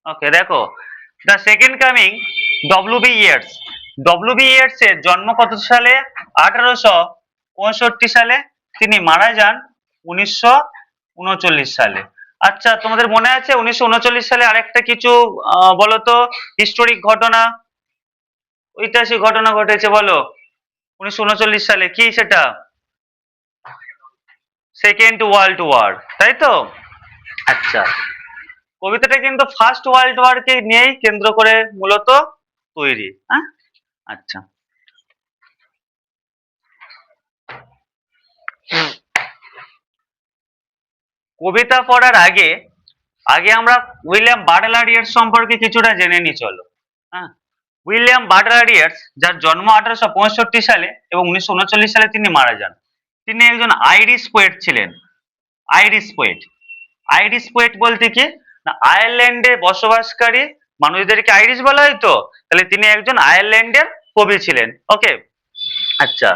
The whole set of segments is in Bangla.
ওকে, দেখো, the second coming, W B Yeats. W B Yeats এর জন্ম কত সালে? 1865 সালে। তিনি মারা যান 1939 সালে। আচ্ছা, তোমাদের মনে আছে 1939 সালে আরেকটা কিছু বলো তো, হিস্টোরিক ঘটনা, ঐতিহাসিক ঘটনা ঘটেছে, বলো। 1939 সালে কি সেটা? সেকেন্ড ওয়ার্ল্ড ওয়ার, তাই তো? আচ্ছা, কবিতাটা কিন্তু ফার্স্ট ওয়ার্ল্ড ওয়ার কে নিয়েই কেন্দ্র করে মূলত তৈরি। হ্যাঁ, আচ্ছা। কবিতা পড়ার আগে আগে আমরা উইলিয়াম বাটলার ইয়েটস সম্পর্কে কিছুটা জেনে নি, চলো। হ্যাঁ, উইলিয়াম বাটলার ইয়েটস, যার জন্ম 1865 সালে এবং 1939 সালে তিনি মারা যান। তিনি একজন আইরিশ পোয়েট ছিলেন। Irish poet. আইরিশ পোয়েট বলতে কি না, আয়ারল্যান্ডে বসবাসকারী মানুষদেরকে আইরিশ বলা হয় তো, তাহলে তিনি একজন আয়ারল্যান্ডের কবি ছিলেন। ওকে, আচ্ছা,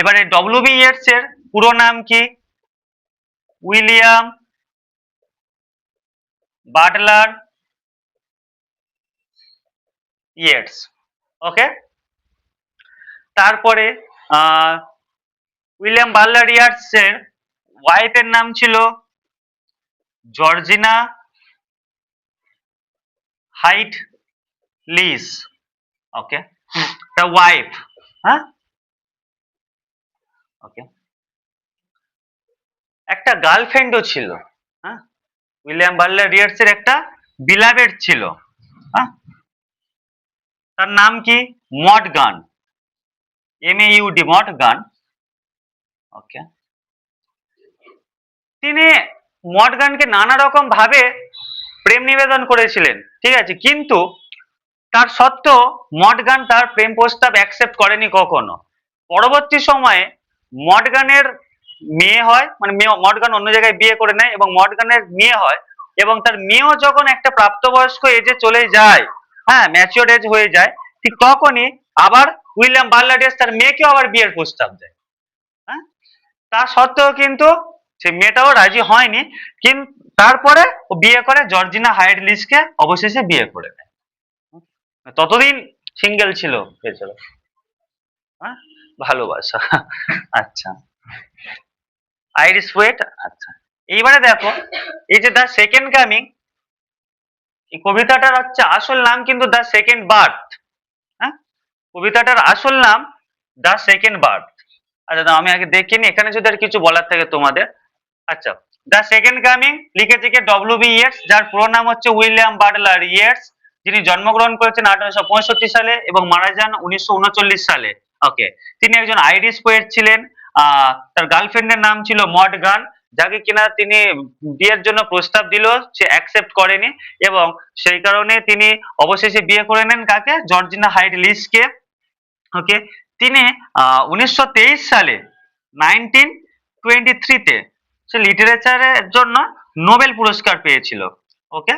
এবারে ডব্লিউ বি ইয়েটস এর পুরো নাম কি? William Butler Yeats. ওকে, তারপরে উইলিয়াম বাটলার ইয়েটস এর ওয়াইফের নাম ছিল Georgina Hyde Lees. Okay, the wife. হ্যাঁ, ওকে, একটা গার্লফ্রেন্ডও ছিল। হ্যাঁ, উইলিয়াম বাটলার ইয়েটস এর একটা বিলাভেড ছিল। হ্যাঁ, তার নাম কি? মডগান। MAUD, মডগান। ওকে, তিনি মডগানকে নানা রকম ভাবে প্রেম নিবেদন করেছিলেন, ঠিক আছে, কিন্তু তার সত্ত্বেও মডগান তার প্রেম প্রস্তাব অ্যাকসেপ্ট করেনি কখনো। পরবর্তী সময়ে মডগানের মেয়ে হয়, মানে মডগান অন্য জায়গায় বিয়ে করে নেয় এবং মডগানের মেয়ে হয়, এবং তার মেয়েও যখন একটা প্রাপ্তবয়স্ক এজে চলে যায়, হ্যাঁ, ম্যাচিওর এজ হয়ে যায়, ঠিক তখনই আবার উইলিয়াম বাটলার ইয়েটস তার মেয়েকেও আবার বিয়ের প্রস্তাব দেয়। হ্যাঁ, তা সত্ত্বেও কিন্তু সে মেয়েটাও রাজি হয়নি, কিন্তু তারপরে ও বিয়ে করে জর্জিনা হাইড লিসকে, অবশেষে বিয়ে করে নেয়। ততদিন সিঙ্গেল ছিল বেচারা। হ্যাঁ, ভালোবাসা। আচ্ছা, আইরিশ পোয়েট। আচ্ছা, এইবারে দেখো, এই যে দ্য সেকেন্ড কামিং, এই কবিতাটার হচ্ছে আসল নাম কিন্তু দ্য সেকেন্ড বার্থ। হ্যাঁ, কবিতাটার আসল নাম দ্য সেকেন্ড বার্থ। আচ্ছা, তো আমি আগে দেখিনি, এখানে যদি আর কিছু বলার থাকে তোমাদের। আচ্ছা, দ্য সেকেন্ড কামিং লিখেছে কে? ডব্লিউ বি ইয়েটস, যার পুরো নাম হচ্ছে উইলিয়াম বাটলার ইয়েটস, যিনি জন্মগ্রহণ করেছেন 1865 সালে এবং মারা যান 1939 সালে। ওকে, তিনি একজন আইরিশ পোয়েট ছিলেন। তার গার্লফ্রেন্ডের নাম ছিল মডগান, যাকে কিনা তিনি বিয়ের জন্য প্রস্তাব দিল, সে অ্যাকসেপ্ট করেনি, এবং সেই কারণে তিনি অবশেষে বিয়ে করে নেন কাকে? Georgina hide লিসকে। ওকে, তিনি 1923 সালে, 1923-তে সে লিটারেচারের জন্য নোবেল পুরস্কার পেয়েছিল। ওকে,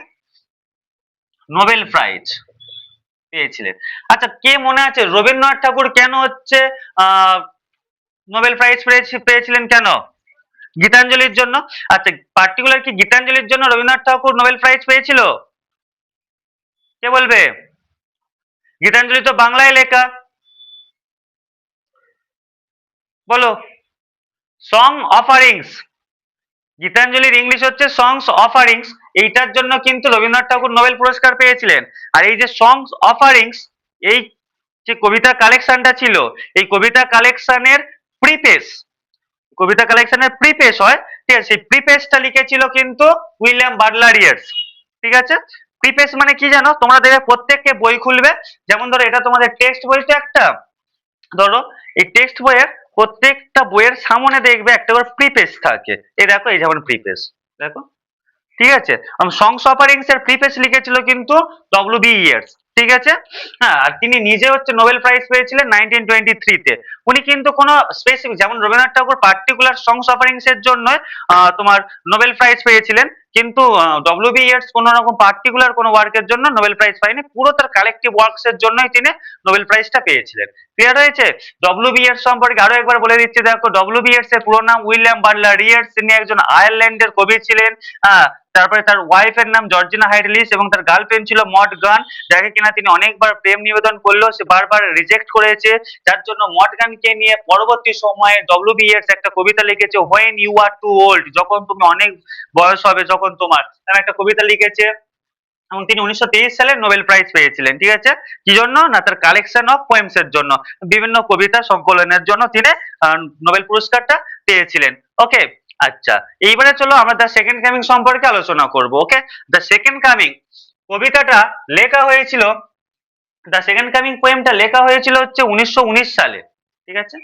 নোবেল প্রাইজ পেয়েছিলেন। আচ্ছা, কে মনে আছে রবীন্দ্রনাথ ঠাকুর কেন হচ্ছে আহ নোবেল প্রাইজ পেয়েছিলেন কেন? গীতাঞ্জলির জন্য। আচ্ছা, পার্টিকুলার কি গীতাঞ্জলির জন্য রবীন্দ্রনাথ ঠাকুর নোবেল প্রাইজ পেয়েছিল? কে বলবে? গীতাঞ্জলি তো বাংলায় লেখা, বলো। Song offerings. গীতাঞ্জলির ইংলিশ হচ্ছে সংস অফারিংস। এইটার জন্য কিন্তু রবীন্দ্রনাথ ঠাকুর নোবেল পুরস্কার পেয়েছিলেন। আর এই যে সংস অফারিংস, এই যে কবিতা কালেকশনটা ছিল, এই কবিতা কালেকশনের প্রিপেস, কবিতা কালেকশনের প্রিপেস হয়, ঠিক আছে, সেই প্রিপেসটা লিখেছিল কিন্তু উইলিয়াম বাটলার ইয়েটস। ঠিক আছে, প্রিপেস মানে কি জানো? তোমরা দেখবে প্রত্যেককে বই খুলবে, যেমন ধরো এটা তোমাদের টেক্সট বই তো একটা, ধরো এই টেক্সট বইয়ের প্রত্যেকটা বইয়ের সামনে দেখবে একটা করে প্রিপেস থাকে। এই দেখো, এই যেমন প্রিপেস, দেখো, ঠিক আছে। সংস অফারিংস এর প্রিপেস লিখেছিল কিন্তু ডব্লিউ বি ইয়েটস, ঠিক আছে। হ্যাঁ, আর তিনি নিজে হচ্ছে নোবেল প্রাইজ পেয়েছিলেন 1923-তে। উনি কিন্তু কোনো স্পেসিফিক, যেমন রবীন্দ্রনাথ ঠাকুর পার্টিকুলার সংস অফারিংস এর জন্য তোমার নোবেল প্রাইজ পেয়েছিলেন, কিন্তু ডব্লিউবি ইয়েটস কোনো রকম পার্টিকুলার কোনো ওয়ার্কের জন্য নোবেল প্রাইজ পায়নি, পুরো তার কালেকটিভ ওয়ার্কস এর জন্যই তিনি নোবেল প্রাইজটা পেয়েছিলেন। ক্লিয়ার হয়েছে? ডব্লিউবি ইয়েটস সম্পর্কে আরো একবার বলে দিচ্ছি, দেখো ডব্লিউবি ইয়েটস এর পুরো নাম উইলিয়াম বাটলার ইয়েটস, তিনি একজন আয়ারল্যান্ডের কবি ছিলেন। তারপরে তার ওয়াইফের নাম জর্জিনা হাইডলিস এবং তার গার্লফ্রেন্ড ছিল মড গান, যাকে কিনা তিনি অনেকবার প্রেম নিবেদন করলেও সে বারবার রিজেক্ট করেছে, যার জন্য মড গানকে নিয়ে পরবর্তী সময়ে ডব্লিউবি ইয়েটস একটা কবিতা লিখেছে, when you are too old, যখন তুমি অনেক বয়স হবে, যখন তোমার, তার একটা কবিতা লিখেছে এবং তিনি 1923 সালে নোবেল প্রাইজ পেয়েছিলেন। ঠিক আছে? কি জন্য? না তার কালেকশন অফ পোয়েমস এর জন্য, বিভিন্ন কবিতা সংকলনের জন্য তিনি নোবেল পুরস্কারটা পেয়েছিলেন। ওকে, আচ্ছা, এইবারে চলো আমরা দ্য সেকেন্ড কামিং সম্পর্কে আলোচনা করব। ওকে, দ্য সেকেন্ড কামিং কবিতাটা লেখা হয়েছিল, দ্য সেকেন্ড কামিং পোয়েমটা লেখা হয়েছিল হচ্ছে 1919 সালে। ঠিক আছে?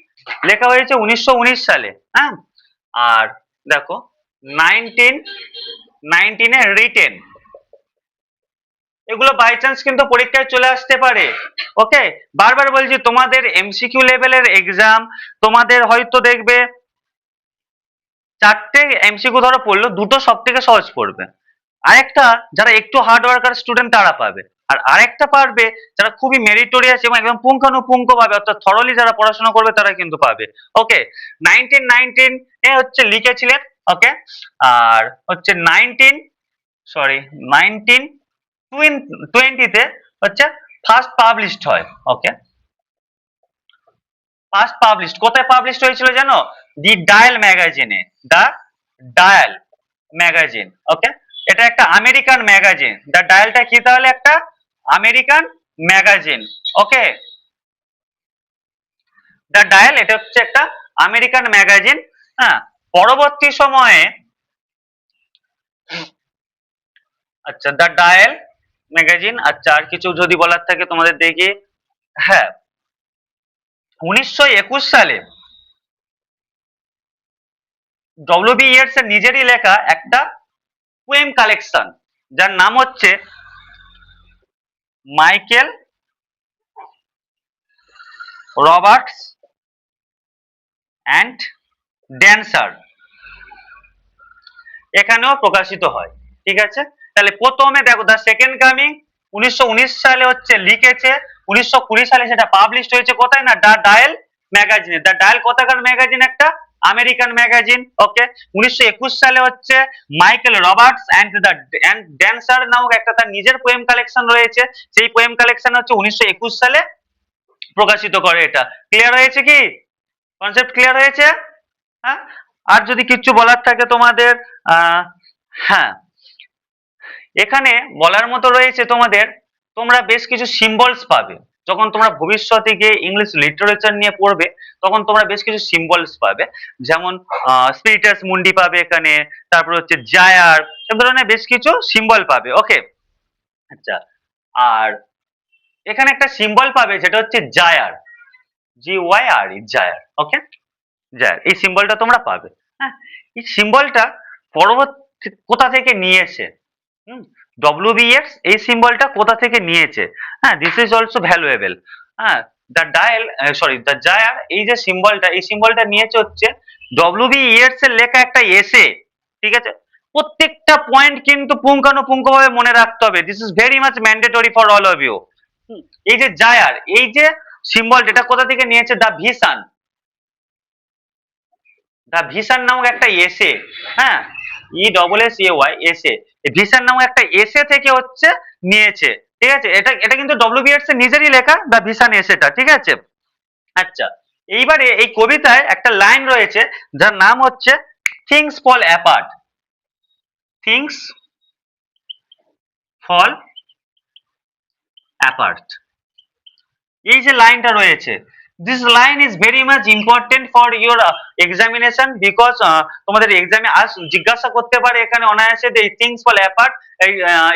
লেখা হয়েছে 1919 সালে। হ্যাঁ, আর দেখো 1919 এ রিটেন, এগুলো বাই চান্স কিন্তু পরীক্ষায় চলে আসতে পারে। ওকে, বারবার বলছি তোমাদের এমসিকিউ লেভেলের এক্সাম, তোমাদের হয়তো দেখবে 4টে এমসিকিউ ধরো পড়লো, দুটো সব থেকে সহজ পড়বে, আরেকটা যারা একটু হার্ড ওয়ার্কার স্টুডেন্ট তারা পাবে, আর আরেকটা পারবে যারা খুবই মেরিটোরিয়াস এবং একদম পুঙ্খানুপুঙ্খ ভাবে অর্থাৎ থরলি যারা পড়াশোনা করবে তারা কিন্তু পাবে। ওকে, 1919 এ হচ্ছে লিখেছিলেন। ওকে, আর হচ্ছে 1920 তে হচ্ছে ফার্স্ট পাবলিশড হয়। ওকে, ফার্স্ট পাবলিশড কোথায় পাবলিশড হয়েছিল জানো? দি ডায়াল ম্যাগাজিনে, দা ডায়াল ম্যাগাজিন। ওকে, এটা একটা আমেরিকান ম্যাগাজিন। দা ডায়ালটা কি তাহলে? একটা আমেরিকান ম্যাগাজিন। ওকে, দা ডায়াল এটা হচ্ছে একটা আমেরিকান ম্যাগাজিন। হ্যাঁ, পরবর্তী সময়ে, আচ্ছা, দা ডায়াল ম্যাগাজিন। আচ্ছা, আর কিছু যদি বলার থাকে তোমাদের দেখি। হ্যাঁ, 1921 সালে ডব্লিউবি ইয়েটস এর নিজেরই লেখা একটা পোয়েম কালেকশন, যার নাম হচ্ছে মাইকেল রবার্টস অ্যান্ড ড্যান্সার, এখানেও প্রকাশিত হয়। ঠিক আছে? তাহলে প্রথমে দেখো দ্য সেকেন্ড কামিং 1919 সালে হচ্ছে লিখেছে, 1920 সালে সেটা পাবলিশড হয়েছে কোথায়? না দা ডায়াল ম্যাগাজিনে। দা ডায়াল কোথাকার ম্যাগাজিন? একটা আমেরিকান ম্যাগাজিন। ওকে, 1921 সালে হচ্ছে মাইকেল রবার্টস অ্যান্ড ড্যান্সার নামক একটা তার নিজের পোয়েম কালেকশন রয়েছে, সেই পোয়েম কালেকশন হচ্ছে 1921 সালে প্রকাশিত করে। এটা ক্লিয়ার হয়েছে কি? কনসেপ্ট ক্লিয়ার হয়েছে? হ্যাঁ, আর যদি কিছু বলার থাকে তোমাদের, হ্যাঁ, এখানে বলার মতো রয়েছে তোমাদের, তোমরা বেশ কিছু সিম্বলস পাবে যখন তোমরা ভবিষ্যতে গিয়ে ইংলিশ লিটারেচার নিয়ে পড়বে, তখন তোমরা বেশ কিছু সিম্বলস পাবে, যেমন স্পিরিটাস মুন্ডি পাবে এখানে, তারপর হচ্ছে জায়ার, এ ধরনের বেশ কিছু সিম্বল পাবে। ওকে, আচ্ছা, আর এখানে একটা সিম্বল পাবে যেটা হচ্ছে জায়ার, GYRE, জায়ার। ওকে, জায়ার, এই সিম্বলটা তোমরা পাবে। হ্যাঁ, এই সিম্বলটা পরবর্তী কোথা থেকে নিয়েছে, ডব্লিউবিএক্স এই সিম্বলটা কোথা থেকে নিয়েছে? হ্যাঁ, দিস ইজ অলসো ভ্যালুয়েবল। হ্যাঁ, দ্য ডায়াল, সরি, দ্য জায়ার, এই যে সিম্বলটা, এই সিম্বলটা নিয়েছে হচ্ছে ডব্লিউবিএক্স এর লেখা একটা এসে। ঠিক আছে? প্রত্যেকটা পয়েন্ট কিন্তু পুঙ্খানুপুঙ্খ ভাবে মনে রাখতে হবে। This is very much mandatory for all of you. এই যে জায়ার, এই যে সিম্বল, এটা কোথা থেকে নিয়েছে? দ্য ভিশন, দ্য ভিশন নামক একটা এসে। হ্যাঁ, ESSAY, এসে, ভিশন নামক একটা এসে থেকে হচ্ছে নিয়েছে। ঠিক আছে? এটা এটা কিন্তু ডব্লিউবিএক্স এর নিজেরই লেখা, দ্য ভিশন এসেটা। ঠিক আছে? আচ্ছা, এইবারে এই কবিতায় একটা লাইন রয়েছে যার নাম হচ্ছে things fall apart, things fall apart, এই যে লাইনটা রয়েছে, this line is very much important for your examination, because তোমাদের এক্সামে আজ জিজ্ঞাসা করতে পারে এখানে অনায়াসে যে থিংস ফল অ্যাপার্ট,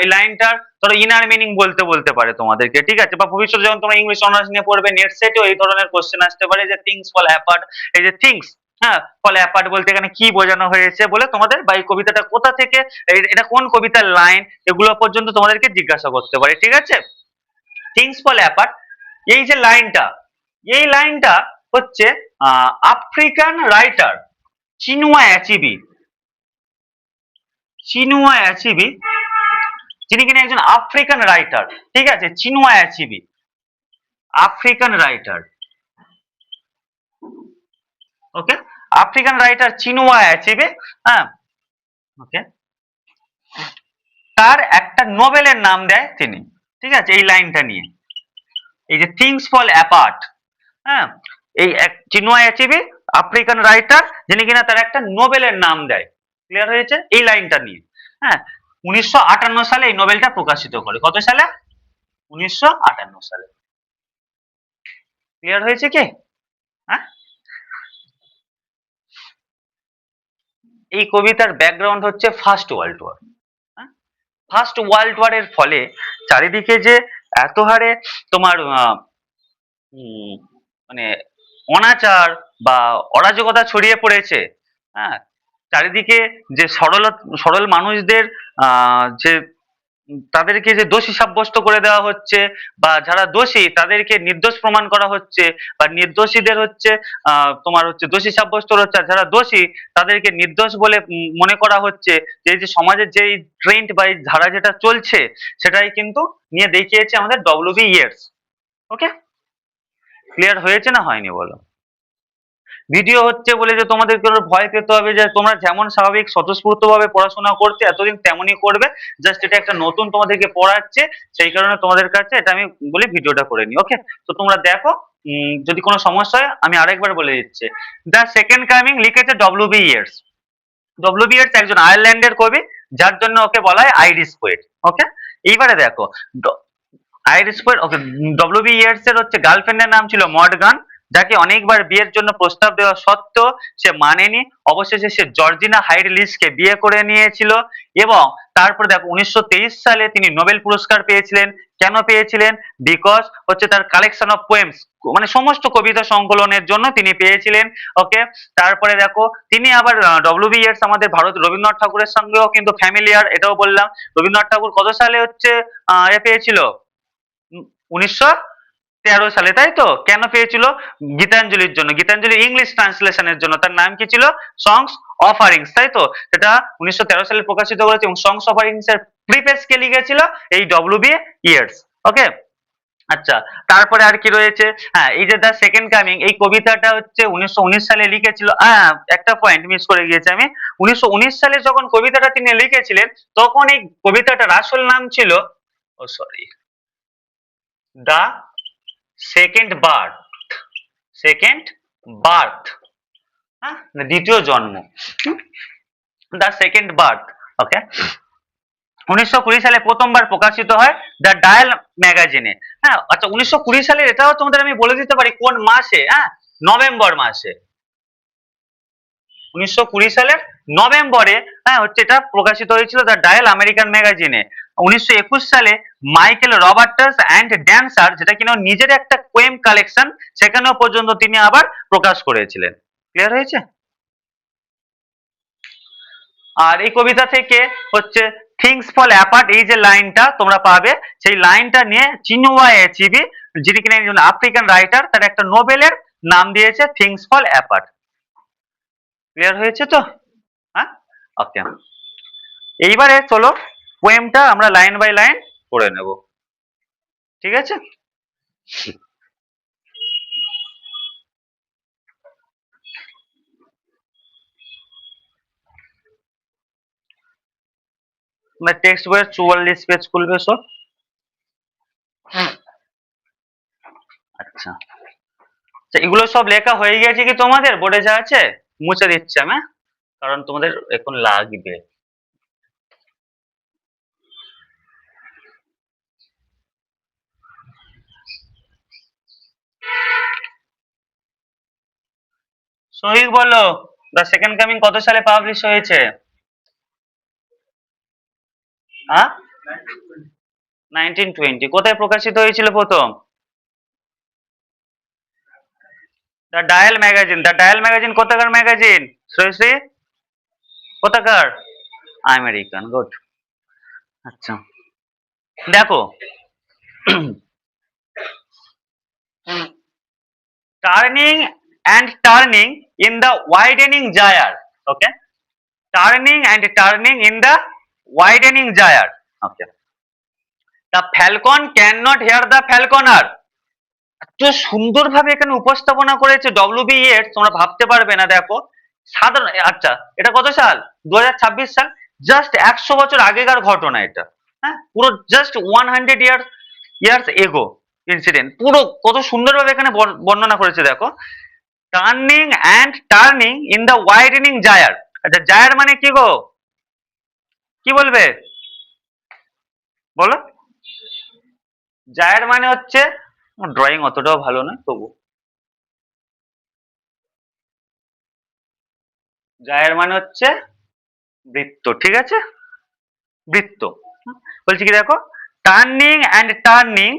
এই লাইনটার ধরো ইনার মিনিং বলতে বলতে পারে তোমাদেরকে। ঠিক আছে? বা ভবিষ্যতে যখন তোমরা ইংলিশ অনার্স নিয়ে পড়বে, নেট সেটেও এই ধরনের কোশ্চেন আসতে পারে যে থিংস ফল অ্যাপার্ট, এই যে থিংস, হ্যাঁ, ফল অ্যাপার্ট বলতে এখানে কি বোঝানো হয়েছে বলে তোমাদের, বা এই কবিতাটা কোথা থেকে, এটা কোন কবিতার লাইন, এগুলো পর্যন্ত তোমাদেরকে জিজ্ঞাসা করতে পারে। ঠিক আছে? থিংস ফল অ্যাপার্ট, এই যে লাইনটা, এই লাইনটা হচ্ছে আফ্রিকান রাইটার চিনুয়া অ্যাচিবি, চিনুয়া অ্যাচিবি, যিনি কিনা একজন আফ্রিকান রাইটার, ঠিক আছে, চিনুয়া অ্যাচিবি, আফ্রিকান রাইটার, ওকে, আফ্রিকান রাইটার চিনুয়া অ্যাচিবি, হ্যাঁ, ওকে, তার একটা নোবেলের নাম দেয় তিনি, ঠিক আছে, এই লাইনটা নিয়ে, এই যে থিংস ফল অ্যাপার্ট, হ্যাঁ, এই চিনুয়া অ্যাচিবি আফ্রিকান রাইটার, যিনি কিনা তার একটা নোবেলের নাম দেয়, ক্লিয়ার হয়েছে এই লাইনটা নিয়ে, হ্যাঁ, 1958 সালে এই নোবেলটা প্রকাশিত করে, কত সালে? 1958 সালে, ক্লিয়ার হয়েছে কি? হ্যাঁ, এই কবিতার ব্যাকগ্রাউন্ড হচ্ছে first world war. First world ওয়ারের ফলে চারিদিকে যে এত হারে তোমার মানে অনাচার বা অরাজকতা ছড়িয়ে পড়েছে, হ্যাঁ, চারিদিকে যে সরল মানুষদের যে তাদেরকে যে দোষী সাব্যস্ত করে দেওয়া হচ্ছে, বা যারা দোষী তাদেরকে নির্দোষ প্রমাণ করা হচ্ছে, বা নির্দোষীদের হচ্ছে তোমার হচ্ছে দোষী সাব্যস্ত হচ্ছে, আর যারা দোষী তাদেরকে নির্দোষ বলে মনে করা হচ্ছে, যে এই যে সমাজের যে ট্রেন্ড বা এই ধারা যেটা চলছে, সেটাই কিন্তু নিয়ে দেখিয়েছে আমাদের ডব্লিউ.বি. ইয়েটস। ওকে, ক্লিয়ার হয়েছে না হয়নি বলো? ভিডিও হচ্ছে বলে যে তোমাদের কোনো ভয় পেতে হবে, যে তোমরা যেমন স্বাভাবিক স্বতঃস্ফূর্ত ভাবে পড়াশোনা করতে এতদিন তেমনই করবে, জাস্ট এটা একটা নতুন তোমাদেরকে পড়াচ্ছে, সেই কারণে তোমাদের কাছে এটা আমি বলি ভিডিওটা করে নি। ওকে, তো তোমরা দেখো, যদি কোনো সমস্যা হয় আমি আরেকবার বলে দিচ্ছি। দ্য সেকেন্ড কামিং লিখেছে ডব্লিউ.বি. ইয়েটস। ডব্লিউ.বি. ইয়েটস একজন আয়ারল্যান্ডের কবি, যার জন্য ওকে বলা হয় আইরিশ পোয়েট। ওকে, এইবারে দেখো, আইরিশ পোয়েট, ওকে, ডব্লিউ.বি. ইয়েটস এর হচ্ছে গার্লফ্রেন্ডের নাম ছিল মর্গান, যাকে অনেকবার বিয়ের জন্য প্রস্তাব দেওয়া সত্ত্বেও সে মানেনি। অবশেষে সে জর্জিনা হাইড লিসকে বিয়ে করে নিয়েছিল, এবং তারপরে দেখো 1923 সালে তিনি নোবেল পুরস্কার পেয়েছিলেন। কেন পেয়েছিলেন? বিকজ হচ্ছে তার কালেকশন অফ পোয়েমস, মানে সমস্ত কবিতা সংকলনের জন্য তিনি পেয়েছিলেন। ওকে, তারপরে দেখো তিনি আবার ডব্লিউ.বি. ইয়েটস আমাদের ভারত রবীন্দ্রনাথ ঠাকুরের সঙ্গেও কিন্তু ফ্যামিলিয়ার, এটাও বললাম। রবীন্দ্রনাথ ঠাকুর কত সালে হচ্ছে এ পেয়েছিল? 1913 সালে, তাই তো? কেন পেয়েছিল? গীতাঞ্জলির জন্য, গীতাঞ্জলি ইংলিশ ট্রান্সলেশনের জন্য। তার নাম কি ছিল? সংস অফারিংস, তাই তো? এটা 1913 সালে প্রকাশিত করেছে, এবং সংস অফারিংস এর প্রিফেস কে লিখেছিল এই ডব্লিউ.বি. ইয়েটস। ওকে, আচ্ছা, তারপরে আর কি রয়েছে? হ্যাঁ, এই যে দ্য সেকেন্ড কামিং, এই কবিতাটা হচ্ছে 1919 সালে লিখেছিল। একটা পয়েন্ট মিস করে গিয়েছি আমি। 1919 সালে যখন কবিতাটা তিনি লিখেছিলেন, তখন এই কবিতাটার আসল নাম ছিল, oh sorry, the second birth, second birth, হ্যাঁ, দ্বিতীয় জন্ম, দ্য সেকেন্ড বার্থ। ওকে, 1920 সালে প্রথমবার প্রকাশিত হয় দ্য ডায়াল ম্যাগাজিনে। হ্যাঁ, আচ্ছা, 1920 সালের এটাও তোমাদের আমি বলে দিতে পারি কোন মাসে, হ্যাঁ, নভেম্বর মাসে, 1920 সালের নভেম্বরে, হ্যাঁ, হচ্ছে এটা প্রকাশিত হয়েছিল দ্য ডায়াল আমেরিকান ম্যাগাজিনে। 1921 সালে মাইকেল রবার্টাস অ্যান্ড ড্যান্সার, যেটা কিনা নিজের একটা পোয়েম কালেকশন, সেখানেও পর্যন্ত তিনি আবার প্রকাশ করেছিলেন। ক্লিয়ার হয়েছে? আর এই কবিতা থেকে হচ্ছে থিংস ফল অ্যাপার্ট, এই যে লাইনটা তোমরা পাবে, সেই লাইনটা নিয়ে চিনুয়া অ্যাচিবি, যিনি কিনা একজন আফ্রিকান রাইটার, তার একটা নোবেলের নাম দিয়েছে থিংস ফল অ্যাপার্ট। ক্লিয়ার হয়েছে তো? হ্যাঁ, ওকে, এইবারে চলো পোয়েমটা আমরা লাইন বাই লাইন পড়ে নেব, ঠিক আছে? তোমরা টেক্সট বইয়ের 44 পেজ খুলবে সব। আচ্ছা, এগুলো সব লেখা হয়ে গেছে কি তোমাদের? বোর্ডে যা আছে মুছে দিচ্ছি আমি, হ্যাঁ? কারণ তোমাদের এখন লাগবে। সহিক বলো, দ্য সেকেন্ড কামিং কত সালে পাবলিশ হয়েছে? হ্যাঁ, 1920। কোথায় প্রকাশিত হয়েছিল প্রথম? The Dial magazine. The Dial magazine কোথাকার ম্যাগাজিন শ্রেয়শ্রী? কোথাকার? American, good. আচ্ছা, দেখো, turning and turning in the widening gyre. Okay, Turning and turning in the widening gyre. Okay. The falcon cannot hear the falconer. এত সুন্দরভাবে এখানে উপস্থাপনা করেছে ডব্লিউবি এর, তোমরা ভাবতে পারবে না। দেখো সাধারণ, আচ্ছা এটা কত সাল? 2026 সাল। জাস্ট 100 বছর আগেকার ঘটনা এটা। হ্যাঁ, পুরো জাস্ট 100 ইয়ার্স এগো ইনসিডেন্ট। পুরো কত সুন্দরভাবে এখানে বর্ণনা করেছে দেখো। Turning and turning in the widening gyre. আচ্ছা জায়ার মানে কি গো? কি বলবে বলো? জায়ার মানে হচ্ছে, ড্রয়িং অতটাও ভালো নয় তবু, জায়ার মানে হচ্ছে বৃত্ত, ঠিক আছে? বৃত্ত। বলছি কি দেখো, টার্নিং অ্যান্ড টার্নিং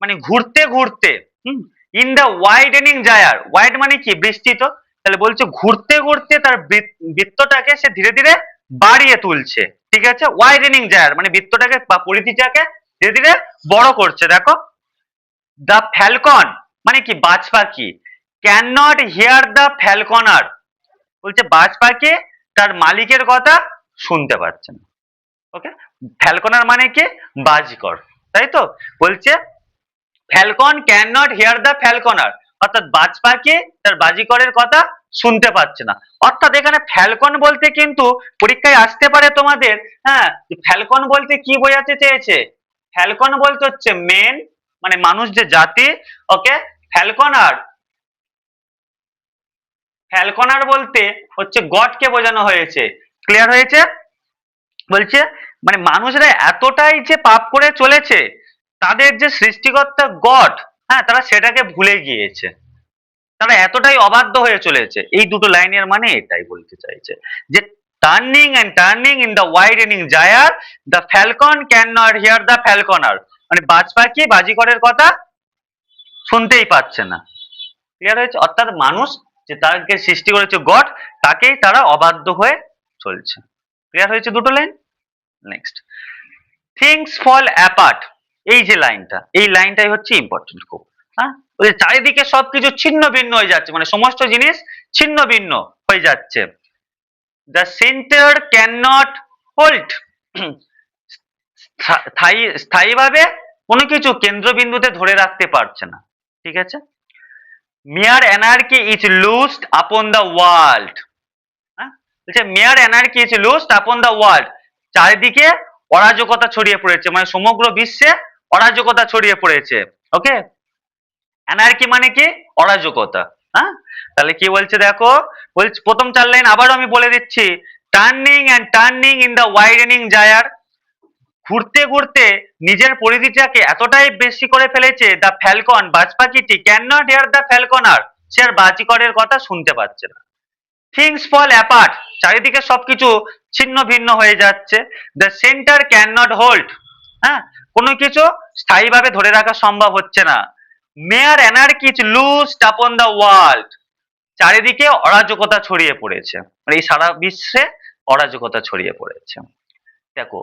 মানে ঘুরতে ঘুরতে, ইন দ্য ওয়াইডেনিং জায়ার। ওয়াইড মানে কি? বিস্তৃত। তাহলে বলছে ঘুরতে ঘুরতে তার বৃত্তটাকে সে ধীরে ধীরে বাড়িয়ে তুলছে, ঠিক আছে? ওয়াইডেনিং জায়ার মানে বৃত্তটাকে বা পরিধিটাকে ধীরে ধীরে বড় করছে। দেখো, দ্য ফ্যালকন মানে কি? বাজ পাখি। ক্যান নট হিয়ার দ্য ফ্যালকনার, বলছে বাজ পাখি তার মালিকের কথা শুনতে পাচ্ছে না। ওকে, ফ্যালকনার মানে কি? বাজিকর, তাই তো? বলছে Falcon cannot hear the ফ্যালকনার, অর্থাৎ বাজ পাখি তার বাজিকরের কথা শুনতে পাচ্ছে না। অর্থাৎ এখানে ফ্যালকন বলতে কিন্তু পরীক্ষায় আসতে পারে তোমাদের। হ্যাঁ, ফ্যালকন বলতে কি বোঝাতে চেয়েছে? ফ্যালকন বলতে হচ্ছে মেন, মানে মানুষ যে জাতি। ওকে, ফ্যালকনার, ফ্যালকনার বলতে হচ্ছে গডকে বোঝানো হয়েছে। ক্লিয়ার হয়েছে? বলছে মানে মানুষরা এতটাই যে পাপ করে চলেছে, তাদের যে সৃষ্টিকর্তা গড, হ্যাঁ, তারা সেটাকে ভুলে গিয়েছে। তারা এতটাই অবাধ্য হয়ে চলেছে। এই দুটো লাইনের মানে এটাই বলতে চাইছে যে turning and turning in the widening gyre, the falcon cannot hear the falconer, মানে বাজ পাখি বাজিকরের কথা শুনতেই পাচ্ছে না। ক্লিয়ার হয়েছে? অর্থাৎ মানুষ যে তাকে সৃষ্টি করেছে গড, তাকেই তারা অবাধ্য হয়ে চলছে। ক্লিয়ার হয়েছে দুটো লাইন? Next, things fall apart. এই যে লাইনটা, এই লাইনটাই হচ্ছে ইম্পর্টেন্ট খুব। হ্যাঁ, ওই যে চারিদিকে সবকিছু ছিন্ন ভিন্ন হয়ে যাচ্ছে, মানে সমস্ত জিনিস ছিন্ন ভিন্ন হয়ে যাচ্ছে। The centre can not hold, স্থায়ীভাবে কোনো কিছু কেন্দ্রবিন্দুতে ধরে রাখতে পারছে না, ঠিক আছে? মেয়ার অ্যানার্কি ইজ লুজড আপন দ্য ওয়ার্ল্ড। হ্যাঁ, বলছে মেয়ার অ্যানার্কি ইজ লুজড আপন দ্য ওয়ার্ল্ড। চারিদিকে অরাজকতা ছড়িয়ে পড়েছে, মানে সমগ্র বিশ্বে অরাজকতা ছড়িয়ে পড়েছে। ওকে, অ্যানার্কি মানে কি? অরাজকতা। হ্যাঁ, তাহলে কি বলছে দেখো, বলছে প্রথম 4 লাইন আবারও আমি বলে দিচ্ছি। Turning and turning in the widening gyre, ঘুরতে ঘুরতে নিজের পরিধিটাকে এতটাই বেশি করে ফেলেছে। দ্য ফ্যালকন, বাজ পাখিটি cannot hear the falconer, সে আর বাজিকরের কথা শুনতে পাচ্ছে না। থিংস ফল অ্যাপার্ট, চারিদিকে সবকিছু ছিন্ন ভিন্ন হয়ে যাচ্ছে। The centre can not hold, হ্যাঁ, কোনো কিছু স্থায়ীভাবে ধরে রাখা সম্ভব হচ্ছে না। মেয়ার অ্যানার্কি ইজ লুজড আপন দ্য ওয়ার্ল্ড, চারিদিকে অরাজকতা ছড়িয়ে পড়েছে, মানে এই সারা বিশ্বে অরাজকতা ছড়িয়ে পড়েছে। দেখো,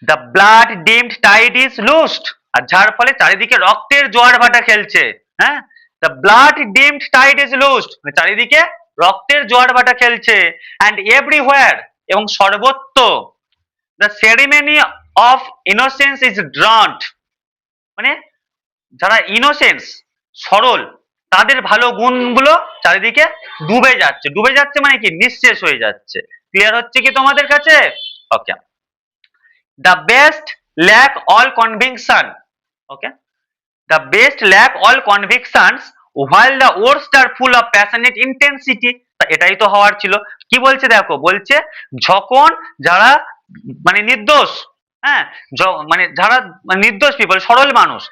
the blood dimmed tide is loosed, আর যার ফলে চারিদিকে রক্তের জোয়ার ভাটা খেলছে। হ্যাঁ, the blood dimmed tide is loosed, মানে চারিদিকে রক্তের জোয়ার ভাটা খেলছে। অ্যান্ড এভরিহোয়ার, এবং সর্বত্র, the ceremony of innocence is drowned, মানে যারা ইনোসেন্স, সরল, তাদের ভালো গুণগুলো চারিদিকে ডুবে যাচ্ছে। ডুবে যাচ্ছে মানে কি? নিঃশেষ হয়ে যাচ্ছে। ক্লিয়ার হচ্ছে কি তোমাদের কাছে? ওকে, the best lack all conviction. Okay, the best lack all convictions while the worst are full of passionate intensity. এটাই তো হওয়ার ছিল। কি বলছে দেখো, বলছে যখন যারা মানে নির্দোষ, হ্যাঁ, মানে যারা নির্দোষ পিপল, সরল মানুষ,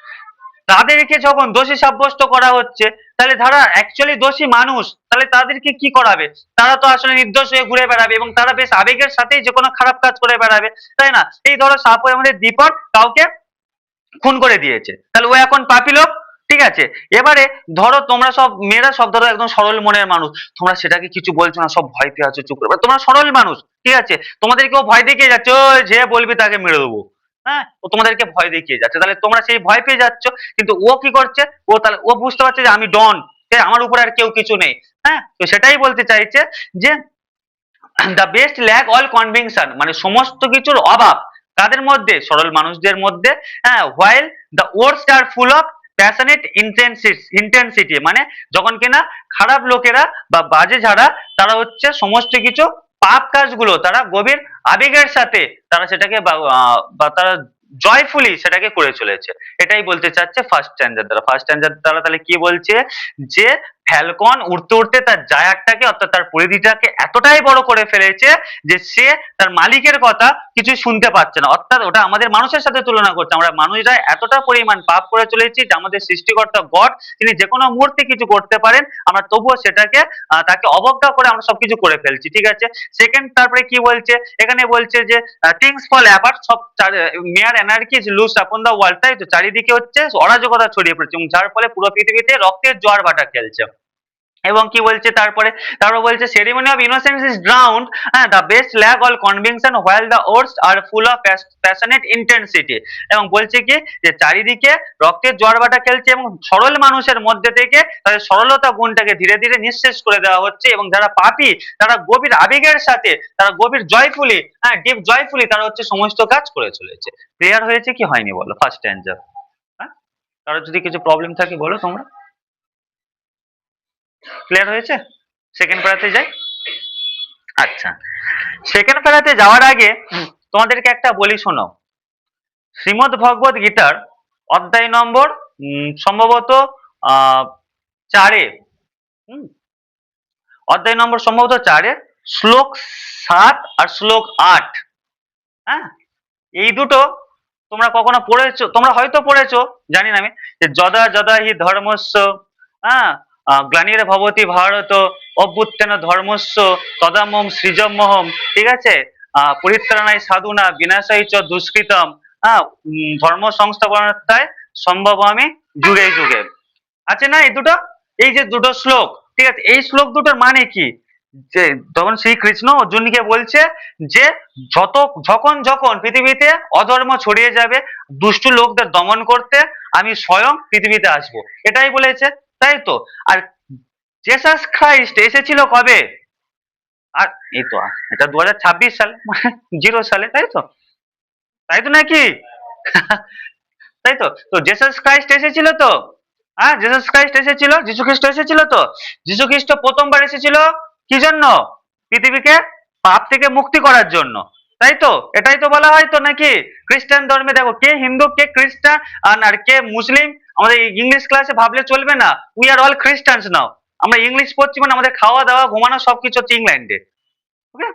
তাদেরকে যখন দোষী সাব্যস্ত করা হচ্ছে, তাহলে যারা অ্যাকচুয়ালি দোষী মানুষ, তাহলে তাদেরকে কি করাবে? তারা তো আসলে নির্দোষ হয়ে ঘুরে বেড়াবে এবং তারা বেশ আবেগের সাথেই যে কোনো খারাপ কাজ করে বেড়াবে, তাই না? এই ধরো সাপোজ আমাদের দীপক কাউকে খুন করে দিয়েছে, তাহলে ও এখন পাপী লোক, ঠিক আছে? এবারে ধরো তোমরা সব মেয়েরা সব ধরো একদম সরল মনের মানুষ, তোমরা সেটাকে কিছু বলছো না, সব ভয় পেয়ে আছো, চুপ করে, তোমরা সরল মানুষ, ঠিক আছে? তোমাদেরকেও ভয় দেখিয়ে যাচ্ছে, ওই যে বলবি তাকে মেরে দেবো। হ্যাঁ, ও তোমাদেরকে ভয় দেখিয়ে যাচ্ছে, তাহলে তোমরা সেই ভয় পেয়ে যাচ্ছ। কিন্তু ও কি করছে? ও তাহলে ও বুঝতে পারছে যে আমি ডন, আমার উপর আর কেউ কিছু নেই। হ্যাঁ, তো সেটাই বলতে চাইছে যে the best lack all conviction, মানে সমস্ত কিছুর অভাব কাদের মধ্যে? সরল মানুষদের মধ্যে। হ্যাঁ, while the worst are full of passionate intensity, মানে যখন কিনা খারাপ লোকেরা বা বাজে যারা, তারা হচ্ছে সমস্ত কিছু পাপ কাজগুলো তারা গভীর আবেগের সাথে তারা সেটাকে বা তারা জয়ফুলি সেটাকে করে চলেছে। এটাই বলতে চাচ্ছে ফার্স্ট স্ট্যান্ডার্ড দ্বারা। ফার্স্ট স্ট্যান্ডার্ড দ্বারা তাহলে কি বলছে? যে ফ্যালকন উড়তে উড়তে তার জায়ারটাকে অর্থাৎ তার পরিধিটাকে এতটাই বড় করে ফেলেছে যে সে তার মালিকের কথা কিছু শুনতে পাচ্ছে না। অর্থাৎ ওটা আমাদের মানুষের সাথে তুলনা করছে। আমরা মানুষরা এতটা পরিমাণ পাপ করে চলেছি যে আমাদের সৃষ্টিকর্তা গড তিনি যে কোনো মুহূর্তে কিছু করতে পারেন, আমরা তবুও সেটাকে তাকে অবজ্ঞা করে আমরা সবকিছু করে ফেলছি। ঠিক আছে, সেকেন্ড তারপরে কি বলছে? এখানে বলছে যে থিংস ফল অ্যাপার্ট, সব mere anarchy is loose upon the world, তাই তো চারিদিকে হচ্ছে অরাজকতা ছড়িয়ে পড়েছে এবং যার ফলে পুরো পৃথিবীতে রক্তের জোয়ার ভাটা খেলছে। এবং কি বলছে তারপরে? তারপর বলছে ceremony of innocence is drowned, হ্যাঁ, the best lack all conviction while the worst are full of passionate intensity. এবং বলছে কি যে চারিদিকে রক্তের জোয়ার ভাটা খেলছে এবং সরল মানুষের মধ্যে থেকে তাদের সরলতা গুণটাকে ধীরে ধীরে নিঃশেষ করে দেওয়া হচ্ছে এবং যারা পাপী তারা গভীর আবেগের সাথে তারা গভীর জয়ফুলি, হ্যাঁ, ডিপ জয়ফুলি তারা হচ্ছে সমস্ত কাজ করে চলেছে। ক্লিয়ার হয়েছে কি হয়নি বলো ফার্স্ট অ্যান্সার? হ্যাঁ, কারোর যদি কিছু প্রবলেম থাকে বলো তোমরা। ক্লিয়ার হয়েছে? সেকেন্ড প্যারাতে যাই। আচ্ছা, সেকেন্ড প্যারাতে যাওয়ার আগে তোমাদেরকে একটা বলি, শোনো। শ্রীমদ ভগবত গীতার অধ্যায় নম্বর সম্ভবত 4-এ, অধ্যায় নম্বর সম্ভবত 4-এ শ্লোক 7 আর শ্লোক 8, হ্যাঁ, এই দুটো তোমরা কখনো পড়েছো? তোমরা হয়তো পড়েছো, জানি না আমি, যে যদা যদা হি ধর্মস্য, হ্যাঁ, গ্লানির ভবতি ভারত অভ্যুত্থান ধর্মস্য তদামম সৃজমহম, ঠিক আছে, পরিত্রাণায় সাধুনা বিনাশাই চ দুষ্কৃতম, হ্যাঁ, ধর্ম সংস্থাপনার্থায় সম্ভবামি যুগে যুগে। আছে না এই দুটো? এই যে দুটো শ্লোক, ঠিক আছে, এই শ্লোক দুটোর মানে কি? যে তখন শ্রীকৃষ্ণ অর্জুনকে বলছে যে যখন যখন পৃথিবীতে অধর্ম ছড়িয়ে যাবে, দুষ্টু লোকদের দমন করতে আমি স্বয়ং পৃথিবীতে আসবো, এটাই বলেছে, তাই তো? আর জেসাস খ্রাইস্ট এসেছিল কবে? আর এই তো এটা 2026 সালে, মানে 0 সালে, তাই তো? তাই তো নাকি? তাই তো? তো জেসাস ক্রাইস্ট এসেছিল তো, হ্যাঁ, জেসাস ক্রাইস্ট এসেছিল, যীশু খ্রিস্ট এসেছিল তো। যীশু খ্রিস্ট প্রথমবার এসেছিল কি জন্য? পৃথিবীকে পাপ থেকে মুক্তি করার জন্য, তাই তো? এটাই তো বলা হয় তো নাকি? খ্রিস্টান ধর্মে দেখো কে হিন্দু কে খ্রিস্টান আর কে মুসলিম, আমাদের ইংলিশ ক্লাসে ভাবলে চলবে না। উই আর অল খ্রিস্টানস নাও। আমরা ইংলিশ পড়ছি মানে আমাদের খাওয়া দাওয়া ঘুমানো সবকিছু হচ্ছে ইংল্যান্ডে। ওকে,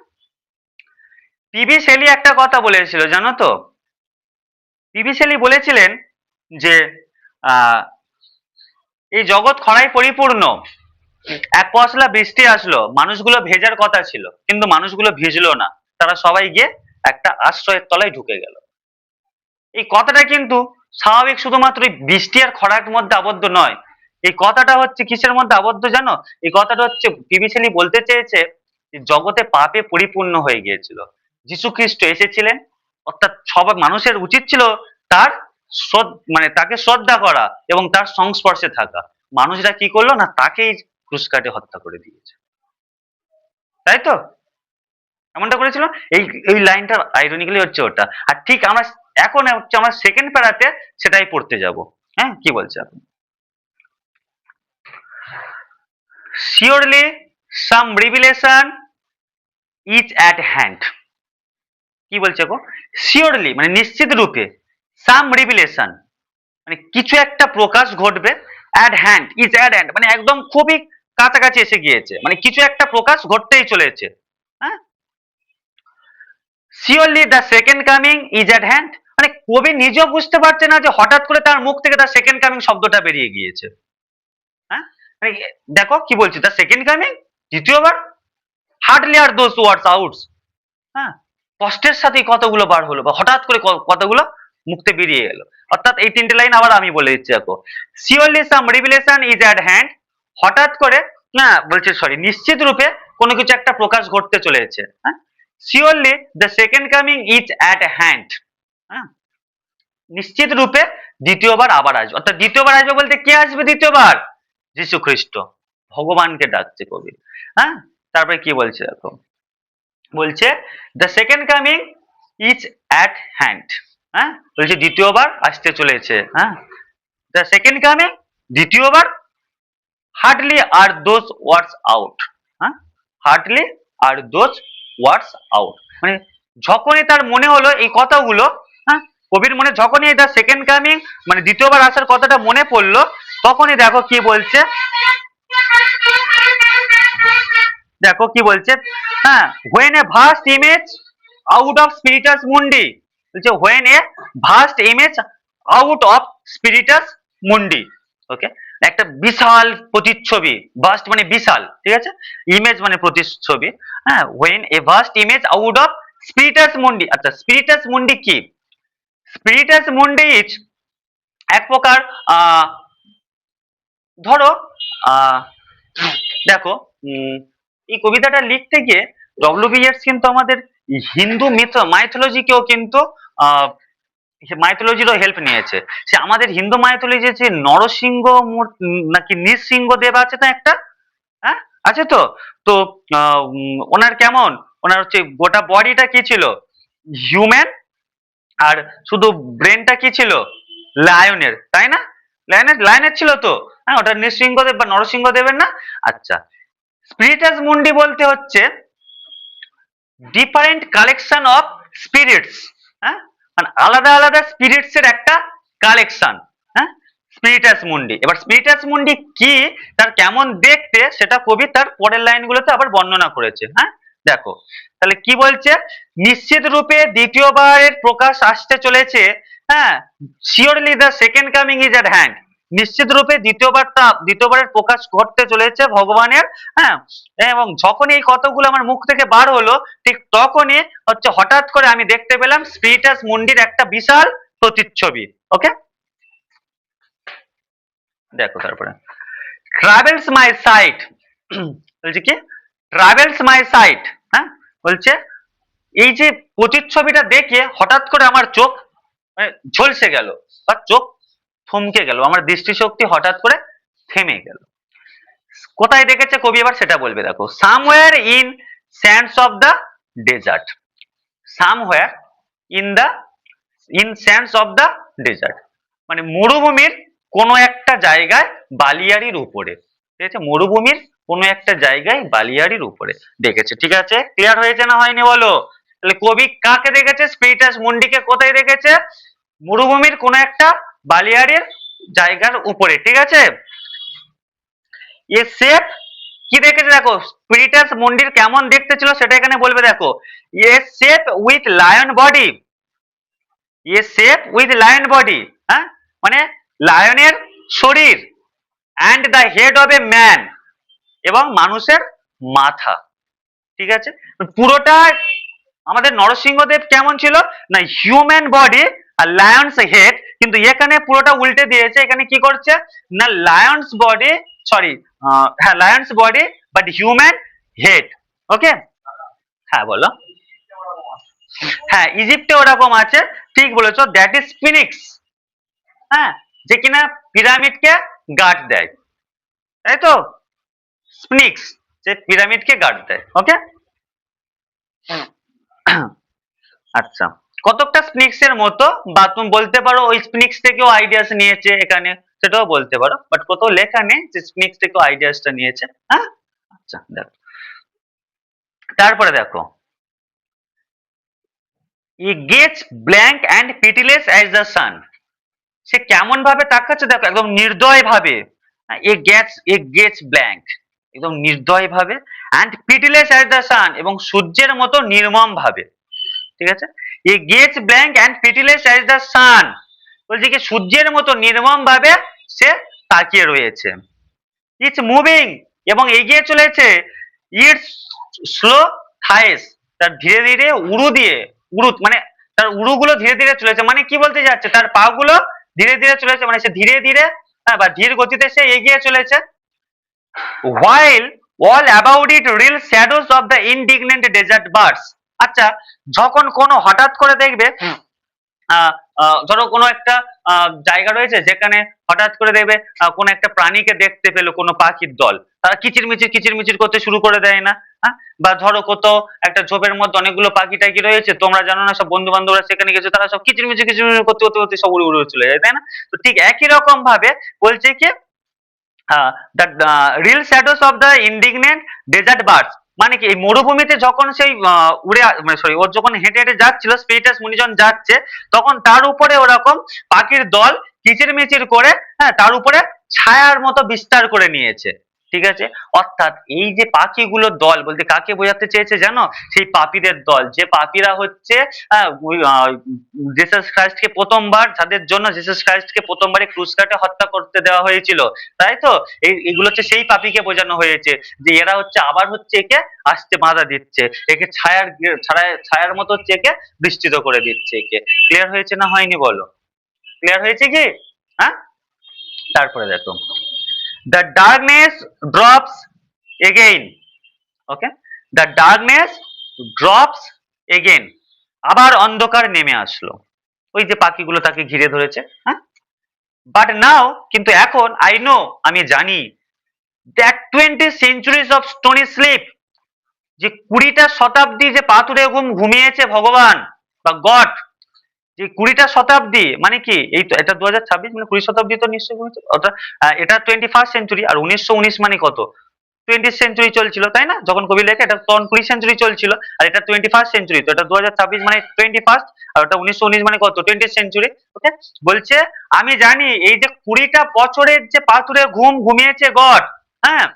পিবি শেলি একটা কথা বলেছিল জানো তো? পিবি শেলি বলেছিলেন যে আহ এই জগৎ খরায় পরিপূর্ণ, এক পশলা বৃষ্টি আসলো, মানুষগুলো ভেজার কথা ছিল কিন্তু মানুষগুলো ভিজলো না, তারা সবাই গিয়ে একটা আশ্রয়ের তলায় ঢুকে গেল। এই কথাটা কিন্তু স্বাভাবিক শুধুমাত্র এই বৃষ্টি আর খরার মধ্যে আবদ্ধ নয়। এই কথাটা হচ্ছে কিসের মধ্যে আবদ্ধ জানো? এই কথাটা হচ্ছে পিবি শেলি বলতে চেয়েছে যে জগতে পাপে পরিপূর্ণ হয়ে গিয়েছিল, যীশু খ্রিস্ট এসেছিলেন, অর্থাৎ সব মানুষের উচিত ছিল তার মানে তাকে শ্রদ্ধা করা এবং তার সংস্পর্শে থাকা। মানুষরা কি করলো না, তাকেই ক্রুশ কাটে হত্যা করে দিয়েছে, তাই তো? এমনটা করেছিল। এই এই লাইনটার আইরনিক্যালি হচ্ছে ওটা। আর ঠিক আমরা এখন হচ্ছে আমরা সেকেন্ড প্যারাতে সেটাই পড়তে যাব। হ্যাঁ, কি বলছে আপনি? Surely some revelation is at hand. কি বলছে গো? শিওরলি মানে নিশ্চিত রূপে, সাম রিভিলেশন মানে কিছু একটা প্রকাশ ঘটবে, at hand is at hand মানে একদম খুবই কাছাকাছি এসে গিয়েছে, মানে কিছু একটা প্রকাশ ঘটতেই চলেছে। হ্যাঁ, surely the second coming is at hand, মানে কবি নিজেও বুঝতে পারছে না যে হঠাৎ করে তার মুখ থেকে তার সেকেন্ড কামিং শব্দটা বেরিয়ে গিয়েছে। হ্যাঁ, মানে দেখো কি বলছি, দ্য সেকেন্ড কামিং, দ্বিতীয়বার, hardly are those words outs, হ্যাঁ, কষ্টের সাথে কতগুলো বার হলো বা হঠাৎ করে কতগুলো মুখতে বেরিয়ে গেল। অর্থাৎ এই তিনটে লাইন আবার আমি বলে দিচ্ছি দেখো। Surely some revelation is at hand, হঠাৎ করে, না বলছে সরি, নিশ্চিত রূপে কোনো কিছু একটা প্রকাশ ঘটতে চলেছে। হ্যাঁ, surely the second coming is at hand, হ্যাঁ, নিশ্চিত রূপে দ্বিতীয়বার আবার আসবে। অর্থাৎ দ্বিতীয়বার আসবে বলতে কে আসবে দ্বিতীয়বার? যীশু খ্রিস্ট, ভগবানকে ডাকছে কবি। হ্যাঁ, তারপরে কি বলছে দেখো, বলছে the second coming is at hand. হ্যাঁ, বলছে দ্বিতীয়বার আসতে চলেছে। হ্যাঁ, দ্য সেকেন্ড কামিং, দ্বিতীয়বার। Hardly are those words out. হ্যাঁ, hardly are those words out, মানে যখনই তার মনে হলো এই কথাগুলো, হ্যাঁ, কবির মনে যখনই এটা সেকেন্ড কামিং মানে দ্বিতীয়বার আসার কথাটা মনে পড়লো, তখনই দেখো কি বলছে, দেখো কি বলছে, হ্যাঁ, when a vast image out of spiritus mundi, বলছে when a vast image out of spiritus mundi, ওকে, একটা বিশাল প্রতিচ্ছবি, ভাস্ট মানে বিশাল, ঠিক আছে, ইমেজ মানে প্রতিচ্ছবি, হ্যাঁ, when a vast image out of spiritus mundi। আচ্ছা, spiritus mundi কি? spiritus mundi is এক প্রকার ধরো আহ দেখো, এই কবিতাটা লিখতে গিয়ে ডব্লিউ.বি.ইয়েটস কিন্তু আমাদের হিন্দু মাইথোলজিকেও কিন্তু মাইথোলজিরও হেল্প নিয়েছে। সে আমাদের হিন্দু মাইথোলজি যে নরসিংহ নাকি নৃসিংহ দেব আছে না একটা, হ্যাঁ আছে তো। তো ওনার কেমন, ওনার হচ্ছে গোটা বডিটা কি ছিল, হিউম্যান, আর শুধু ব্রেনটা কি ছিল, লায়নের, তাই না? লায়নের ছিল তো, হ্যাঁ, ওটা নৃসিংহদেব বা নরসিংহদেবের না। আচ্ছা, স্পিরিটাস মুন্ডি বলতে হচ্ছে ডিফারেন্ট কালেকশন অফ স্পিরিটস। হ্যাঁ, মানে আলাদা আলাদা স্পিরিটস এর একটা কালেকশন। হ্যাঁ, স্পিরিটাস মুন্ডি। এবার স্পিরিটাস মুন্ডি কি, তার কেমন দেখতে, সেটা কবি তার পরের লাইনগুলোতে আবার বর্ণনা করেছে। হ্যাঁ, দেখো তাহলে কি বলছে, নিশ্চিত রূপে দ্বিতীয়বারের প্রকাশ আসতে চলেছে। হ্যাঁ, surely the second coming is at hand. নিশ্চিত রূপে দ্বিতীয়বারের প্রকাশ ঘটতে চলেছে ভগবানের। হ্যাঁ, এবং যখনই এই কথাগুলো আমার মুখ থেকে বার হলো, ঠিক তখনই হচ্ছে হঠাৎ করে আমি দেখতে পেলাম স্পিরিটাস মুন্ডির একটা বিশাল প্রতিচ্ছবি। ওকে, দেখো তারপরে ট্রাভেলস মাই সাইট, বলছে কি, ট্রাভেলস মাই সাইট। হ্যাঁ, বলছে এই যে প্রতিচ্ছবিটা দেখে হঠাৎ করে আমার চোখ ঝলসে গেল, বা চোখ থমকে গেল, আমার দৃষ্টিশক্তি হঠাৎ করে থেমে গেল। কোথায় দেখেছে কবি, এবার সেটা বলবে। দেখো, somewhere in sands of the desert. Somewhere in sands of the desert, মানে মরুভূমির কোনো একটা জায়গায় বালিয়াড়ির উপরে, ঠিক আছে, মরুভূমির কোনো একটা জায়গায় বালিয়াড়ির উপরে দেখেছে। ঠিক আছে, ক্লিয়ার হয়েছে না হয়নি বলো? তাহলে কবি কাকে দেখেছে, স্পিরিটাস মুন্ডিকে কোথায় দেখেছে, মরুভূমির কোনো একটা বালিয়াড়ির জায়গার উপরে। ঠিক আছে, এ শেপ কি দেখেছে, দেখো স্পিরিটাস মুন্ডির কেমন দেখতে ছিল সেটা এখানে বলবে। দেখো, a shape with lion body, a shape with lion body, হ্যাঁ, মানে লায়নের শরীর, and the head of a man, এবং মানুষের মাথা। ঠিক আছে, পুরোটা আমাদের নরসিংহদেব কেমন ছিল না, হিউম্যান বডি আর লায়ন্স হেড, কিন্তু এখানে পুরোটা উল্টে দিয়েছে। এখানে কি করছে না, লায়ন্স বডি, সরি, হ্যাঁ lion's body but human head. Okay, হ্যাঁ বলো। হ্যাঁ, ইজিপ্টে ওরকম আছে, ঠিক বলেছো, দ্যাট ইজ ফিনিক্স। হ্যাঁ, যে কিনা পিরামিডকে গার্ড দেয়, তাই তো, স্পিনিক্স, যে পিরামিডকে গার্ড দেয়। ওকে, আচ্ছা, কতকটা স্পিনিক্স এর মতো, বা তুমি বলতে পারো ওই স্পিনিক্স থেকেও আইডিয়াস নিয়েছে এখানে, সেটাও বলতে পারো, বাট কোথাও লেখা নেই যে স্পিনিক্স থেকেও আইডিয়াসটা নিয়েছে। হ্যাঁ, আচ্ছা দেখো তারপরে, দেখো a gaze blank and pitiless as the sun. সে কেমন ভাবে তাকাচ্ছে, দেখো একদম নির্দয় ভাবে। এ গেটস ব্ল্যাঙ্ক, একদম নির্দয় ভাবে, and pitiless as the sun, এবং সূর্যের মতো নির্মম ভাবে। ঠিক আছে, a gaze blank and pitiless as the sun, বলছে কি সূর্যের মতো নির্মম ভাবে সে তাকিয়ে রয়েছে। ইটস মুভিং, এবং এগিয়ে চলেছে। ইটস স্লো থাইস, তার ধীরে ধীরে উড়ু দিয়ে, উড়ু মানে তার উড়ুগুলো ধীরে ধীরে চলেছে, মানে কি বলতে যাচ্ছে, তার পা গুলো ধীরে ধীরে চলেছে, মানে সে ধীরে ধীরে, হ্যাঁ, বা ধীর গতিতে সে এগিয়ে চলেছে। while all about it real shadows of the indignant desert birds। আচ্ছা, যখন কোনো হঠাৎ করে দেখবে ধরো কোনো একটা জায়গা রয়েছে যেখানে হঠাৎ করে দেখবে কোনো একটা প্রাণীকে দেখতে পেলো কোনো পাখির দল, তারা কিচিরমিচির করতে শুরু করে দেয় না? হ্যাঁ, বা ধরো কোথাও একটা ঝোপের মধ্যে অনেকগুলো পাখি টাখি রয়েছে, তোমরা জানো না, সব বন্ধু বান্ধবরা সেখানে গেছে, তারা সব কিচিরমিচির করতে করতে করতে সব উড়ে উড়ে চলে যায়, তাই না? তো ঠিক একই রকম ভাবে বলছে কি, the reel shadows of the indignant desert birds, মানে কি এই মরুভূমিতে যখন সেই মানে সরি, ওর যখন হেঁটে হেঁটে যাচ্ছিল, স্পিরিটাস মুনি যখন যাচ্ছে, তখন তার উপরে ওরকম পাখির দল কিচিরমিচির করে, হ্যাঁ, তার উপরে ছায়ার মতো বিস্তার করে নিয়েছে। ঠিক আছে, অর্থাৎ এই যে পাখিগুলোর দল বলতে কাকে বোঝাতে চেয়েছে জানো? সেই পাপীদের দল, যে পাপীরা হচ্ছে জেসাস খ্রাইস্টকে প্রথমবার, যাদের জন্য জেসাস খ্রাইস্টকে প্রথমবারে ক্রুশ কাটে হত্যা করতে দেওয়া হয়েছিল, তাই তো? এগুলো হচ্ছে সেই পাপীকে বোঝানো হয়েছে, যে এরা হচ্ছে আবার হচ্ছে একে আসতে বাধা দিচ্ছে, একে ছায়ার মতো হচ্ছে একে বিস্তৃত করে দিচ্ছে একে। ক্লিয়ার হয়েছে না হয়নি বলো? ক্লিয়ার হয়েছে কি? হ্যাঁ, তারপরে দেখো, the darkness drops again. Okay, the darkness drops again, আবার অন্ধকার নেমে আসলো, ওই যে পাখিগুলো তাকে ঘিরে ধরেছে। হ্যাঁ, বাট নাও, কিন্তু এখন, আই নো, আমি জানি, that 20 centuries of stony sleep, যে 20টা শতাব্দী যে পাথুরে ঘুম ঘুমিয়েছে ভগবান বা গড, যে 20টা শতাব্দী মানে কি, এই তো এটা 2026, মানে 20 শতাব্দী তো নিশ্চয়ই ঘুমিয়েছে, অর্থাৎ এটা 21st century, আর 1919 মানে কত, 20th century চলছিল, তাই না? যখন কবি লেখে এটা তখন 20th century চলছিল, আর এটা 21st century, তো এটা 2026 মানে 21st, আর ওটা 1919 মানে কত, 20th century। ওকে, বলছে আমি জানি এই যে 20টা বছরের যে পাথুরে ঘুম ঘুমিয়েছে গড, হ্যাঁ,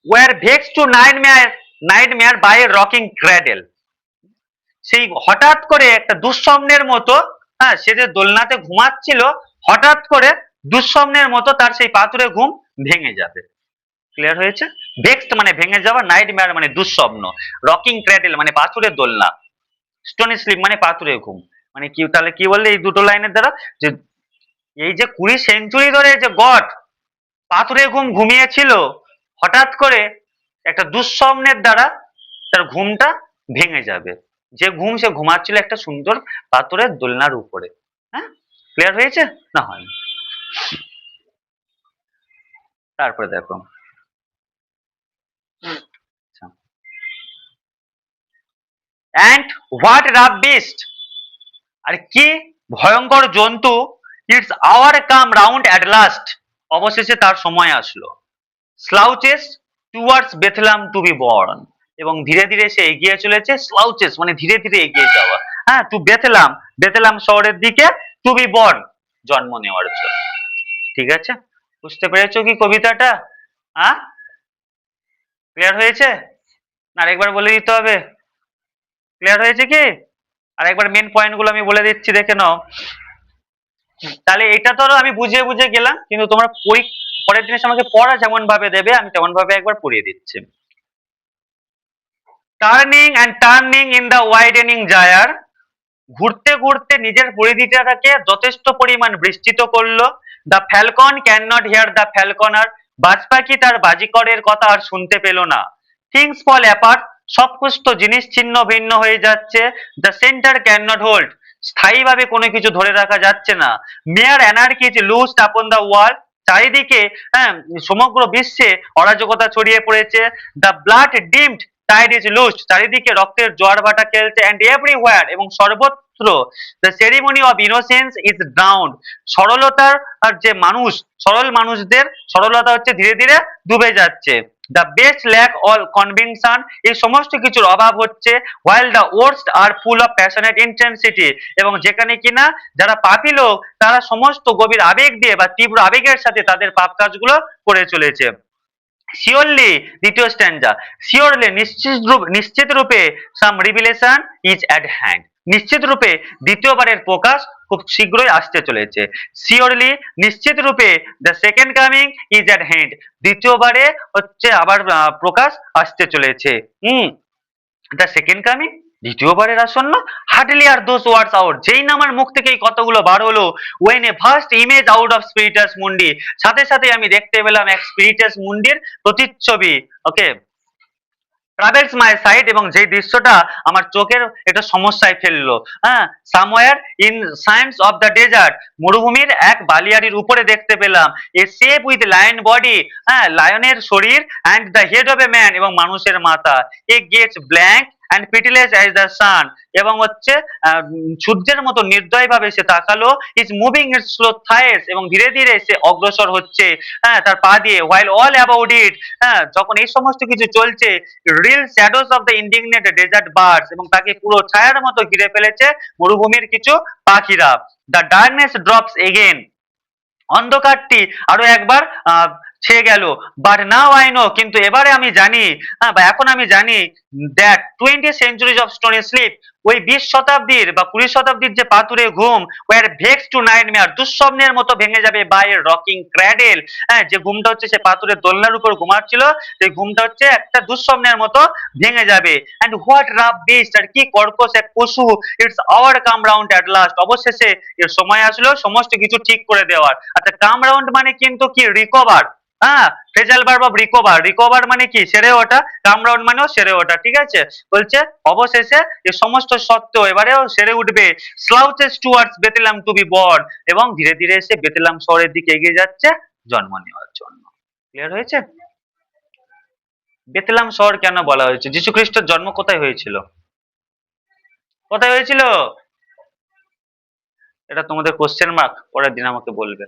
were vexed to nightmare by rocking cradle, সেই হঠাৎ করে একটা দুঃস্বপ্নের মতো, হ্যাঁ, সে যে দোলনাতে ঘুমাচ্ছিল, হঠাৎ করে দুঃস্বপ্নের মতো তার সেই পাথুরে ঘুম ভেঙে যাবে। ক্লিয়ার হয়েছে? ভেক্সড মানে ভেঙে যাওয়া, নাইটমেয়ার মানে দুঃস্বপ্ন, রকিং ক্র্যাডেল মানে পাথুরে দোলনা, স্টোনি স্লিপ মানে পাথুরে ঘুম। মানে কি, তাহলে কি বললে এই দুটো লাইনের দ্বারা, যে এই যে 20 সেঞ্চুরি ধরে যে গড পাথুরে ঘুম ঘুমিয়েছিল, হঠাৎ করে একটা দুঃস্বপ্নের দ্বারা তার ঘুমটা ভেঙে যাবে, যে ঘুম সে ঘুমাচ্ছিল একটা সুন্দর পাথরের দোলনার উপরে। হ্যাঁ, ক্লিয়ার হয়েছে না হয়নি? তারপরে দেখো, অ্যান্ড হোয়াট রাফ বিস্ট, আর কি ভয়ঙ্কর জন্তু, its hour come round at last, অবশেষে তার সময় আসলো, slouches towards Bethlehem to be born, এবং ধীরে ধীরে সে এগিয়ে চলেছে, স্লাউচেস মানে ধীরে ধীরে এগিয়ে যাওয়া, হ্যাঁ, টু বেথলাম, বেথলাম শহরের দিকে, টু বি বর্ন জন্ম নেওয়ার জন্য। ঠিক আছে, বুঝতে পেরেছো কি কবিতাটা? হ্যাঁ, ক্লিয়ার হয়েছে না আরেকবার বলে দিতে হবে? ক্লিয়ার হয়েছে কি? আর একবার মেন পয়েন্ট গুলো আমি বলে দিচ্ছি, দেখে নাও। তাহলে এটা ধরো আমি বুঝিয়ে বুঝিয়ে গেলাম, কিন্তু তোমরা পরের দিন এসে আমাকে পড়া যেমন ভাবে দেবে আমি তেমন ভাবে একবার পড়িয়ে দিচ্ছি। Turning in the widening gyre, ঘুরতে ঘুরতে নিজের পরিধিটাকে যথেষ্ট পরিমাণ বিস্তৃত করলো। The falcon cannot hear the ফ্যালকনার, বাজ পাখি তার বাজিকরের কথা আর শুনতে পেল না। থিংস ফল অ্যাপার্ট, সবকিছু জিনিস ছিন্ন ভিন্ন হয়ে যাচ্ছে। The centre can not hold, স্থায়ীভাবে কোনো কিছু ধরে রাখা যাচ্ছে না। মেয়ার অ্যানার্কি ইজ লুজড আপন দ্য ওয়ার্ল্ড, চারিদিকে, হ্যাঁ, সমগ্র বিশ্বে অরাজকতা ছড়িয়ে পড়েছে। The blood dimmed tide is loosed, চারিদিকে রক্তের জোয়ার ভাটা খেলছে। অ্যান্ড এভরিওয়্যার, এবং সর্বত্র, the ceremony of innocence is down, সরলতার আর যে মানুষ, সরল মানুষদের সরলতা হচ্ছে ধীরে ধীরে ডুবে যাচ্ছে। The best lack all conviction, এই সমস্ত কিছুর অভাব হচ্ছে। While the worst are full of passionate intensity, এবং যেখানে কিনা যারা পাপী লোক তারা সমস্ত গভীর আবেগ দিয়ে বা তীব্র আবেগের সাথে তাদের পাপ কাজগুলো করে চলেছে। শিওরলি, দ্বিতীয় স্ট্যান্জা, শিওরলি নিশ্চিত রূপে সাম রিভিলেশন ইজ অ্যাট হ্যান্ড, নিশ্চিত রূপে দ্বিতীয়বারের প্রকাশ খুব শীঘ্রই আসতে চলেছে। শিওরলি, নিশ্চিত রূপে the second coming is at hand, দ্বিতীয়বারে হচ্ছে আবার প্রকাশ আসতে চলেছে। দ্য সেকেন্ড কামিং, দ্বিতীয়বারের আসন্ন। Hardly are those words out, যেই না আমার মুখ থেকে এই কথাগুলো বার হলো, when a first image out of Spiritus Mundi, সাথে সাথে আমি দেখতে পেলাম এক স্পিরিটাস মুন্ডির প্রতিচ্ছবি। ওকে, ট্রাভেলস মাই সাইড, এবং যেই দৃশ্যটা আমার চোখের একটা সমস্যায় ফেললো, হ্যাঁ, somewhere in sands of the desert, মরুভূমির এক বালিয়াড়ির উপরে দেখতে পেলাম a shape with lion body, হ্যাঁ, লায়নের শরীর, and the head of a man, এবং মানুষের মাথা, a gaze blank and pitiless as the sun, এবং হচ্ছে সূর্যের মতো নির্দয় ভাবে সে তাকালো, is moving its slow thighs, এবং ধীরে ধীরে সে অগ্রসর হচ্ছে, হ্যাঁ, তার পা দিয়ে, হোয়াইল অল অ্যাবাউট ইট, হ্যাঁ, যখন এই সমস্ত কিছু চলছে, reel shadows of the indignant desert birds, এবং তাকে পুরো ছায়ার মতো ঘিরে ফেলেছে মরুভূমির কিছু পাখিরা। দ্য ডার্কনেস ড্রপস এগেন, অন্ধকারটি আরো একবার ছেয়ে গেল। বাট নাও আই নো, কিন্তু এবারে আমি জানি, বা এখন আমি জানি, that 20 centuries of stony sleep, ওই 20 শতাব্দীর বা 20 শতাব্দীর যে পাথুরে ঘুম, ওয়ার ভেক্স টু নাইটমেয়ার, দুঃস্বপ্নের মতো ভেঙে যাবে বাই রকিং ক্র্যাডেল, হ্যাঁ, যে ঘুমটা হচ্ছে সে পাথুরের দোলনার উপর ঘুমাচ্ছিল, সেই ঘুমটা হচ্ছে একটা দুঃস্বপ্নের মতো ভেঙে যাবে। অ্যান্ড হোয়াট রাফ বিস্ট, আর কি কর্কশ এক পশু, its hour come round at last, অবশেষে এর সময় আসলো সমস্ত কিছু ঠিক করে দেওয়ার। আচ্ছা, কাম রাউন্ড মানে কিন্তু কি রিকভার, হ্যাঁ, phrasal verb of recover, recover মানে কি সেরে ওঠা, কাম রাউন্ড মানেও সেরে ওঠা, ঠিক আছে। বলছে অবশেষে এ সমস্ত সত্য এবারেও সেরে উঠবে, slouches towards Bethlehem to be born, এবং ধীরে ধীরে সে বেথলেহেম শহরের দিকে এগিয়ে যাচ্ছে জন্ম নেওয়ার জন্য। ক্লিয়ার হয়েছে? বেথলেহেম শহর কেন বলা হয়েছে? যীশু খ্রিস্টের জন্ম কোথায় হয়েছিল? কোথায় হয়েছিল? এটা তোমাদের কোশ্চেন মার্ক, পরের দিন আমাকে বলবে।